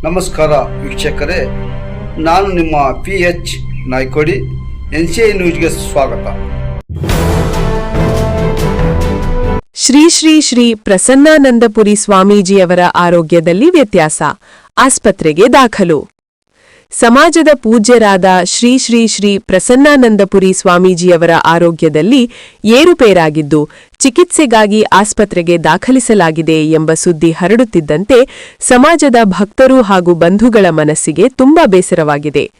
ನಮಸ್ಕಾರ ವೀಕ್ಷಕರೇ, ನಾನು ನಿಮ್ಮ PH ನಾಯ್ಕೋಡಿ. NCI ನ್ಯೂಸ್ಗೆ ಸ್ವಾಗತ. ಶ್ರೀ ಶ್ರೀ ಶ್ರೀ ಪ್ರಸನ್ನಾನಂದಪುರಿ ಸ್ವಾಮೀಜಿಯವರ ಆರೋಗ್ಯದಲ್ಲಿ ವ್ಯತ್ಯಾಸ, ಆಸ್ಪತ್ರೆಗೆ ದಾಖಲು. ಸಮಾಜದ ಪೂಜ್ಯರಾದ ಶ್ರೀ ಶ್ರೀ ಶ್ರೀ ಪ್ರಸನ್ನಾನಂದಪುರಿ ಸ್ವಾಮೀಜಿಯವರ ಆರೋಗ್ಯದಲ್ಲಿ ಏರುಪೇರಾಗಿದ್ದು ಚಿಕಿತ್ಸೆಗಾಗಿ ಆಸ್ಪತ್ರೆಗೆ ದಾಖಲಿಸಲಾಗಿದೆ ಎಂಬ ಸುದ್ದಿ ಹರಡುತ್ತಿದ್ದಂತೆ ಸಮಾಜದ ಭಕ್ತರು ಹಾಗೂ ಬಂಧುಗಳ ಮನಸ್ಸಿಗೆ ತುಂಬಾ ಬೇಸರವಾಗಿದೆ.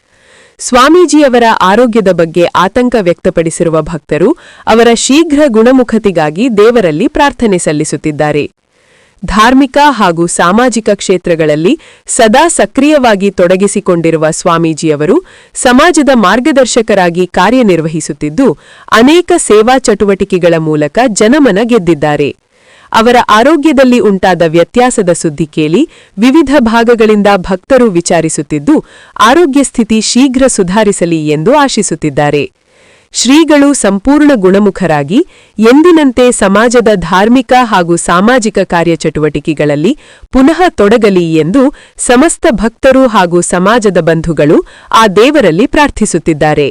ಸ್ವಾಮೀಜಿಯವರ ಆರೋಗ್ಯದ ಬಗ್ಗೆ ಆತಂಕ ವ್ಯಕ್ತಪಡಿಸಿರುವ ಭಕ್ತರು ಅವರ ಶೀಘ್ರ ಗುಣಮುಖತೆಗಾಗಿ ದೇವರಲ್ಲಿ ಪ್ರಾರ್ಥನೆ ಸಲ್ಲಿಸುತ್ತಿದ್ದಾರೆ. ಧಾರ್ಮಿಕ ಹಾಗೂ ಸಾಮಾಜಿಕ ಕ್ಷೇತ್ರಗಳಲ್ಲಿ ಸದಾ ಸಕ್ರಿಯವಾಗಿ ತೊಡಗಿಸಿಕೊಂಡಿರುವ ಸ್ವಾಮೀಜಿಯವರು ಸಮಾಜದ ಮಾರ್ಗದರ್ಶಕರಾಗಿ ಕಾರ್ಯನಿರ್ವಹಿಸುತ್ತಿದ್ದು ಅನೇಕ ಸೇವಾ ಚಟುವಟಿಕೆಗಳ ಮೂಲಕ ಜನಮನ ಗೆದ್ದಿದ್ದಾರೆ. ಅವರ ಆರೋಗ್ಯದಲ್ಲಿ ಉಂಟಾದ ವ್ಯತ್ಯಾಸದ ಸುದ್ದಿ ಕೇಳಿ ವಿವಿಧ ಭಾಗಗಳಿಂದ ಭಕ್ತರು ವಿಚಾರಿಸುತ್ತಿದ್ದು ಆರೋಗ್ಯ ಸ್ಥಿತಿ ಶೀಘ್ರ ಸುಧಾರಿಸಲಿ ಎಂದು ಆಶಿಸುತ್ತಿದ್ದಾರೆ. ಶ್ರೀಗಳು ಸಂಪೂರ್ಣ ಗುಣಮುಖರಾಗಿ ಎಂದಿನಂತೆ ಸಮಾಜದ ಧಾರ್ಮಿಕ ಹಾಗೂ ಸಾಮಾಜಿಕ ಕಾರ್ಯಚಟುವಟಿಕೆಗಳಲ್ಲಿ ಪುನಃ ತೊಡಗಲಿ ಎಂದು ಸಮಸ್ತ ಭಕ್ತರು ಹಾಗೂ ಸಮಾಜದ ಬಂಧುಗಳು ಆ ದೇವರಲ್ಲಿ ಪ್ರಾರ್ಥಿಸುತ್ತಿದ್ದಾರೆ.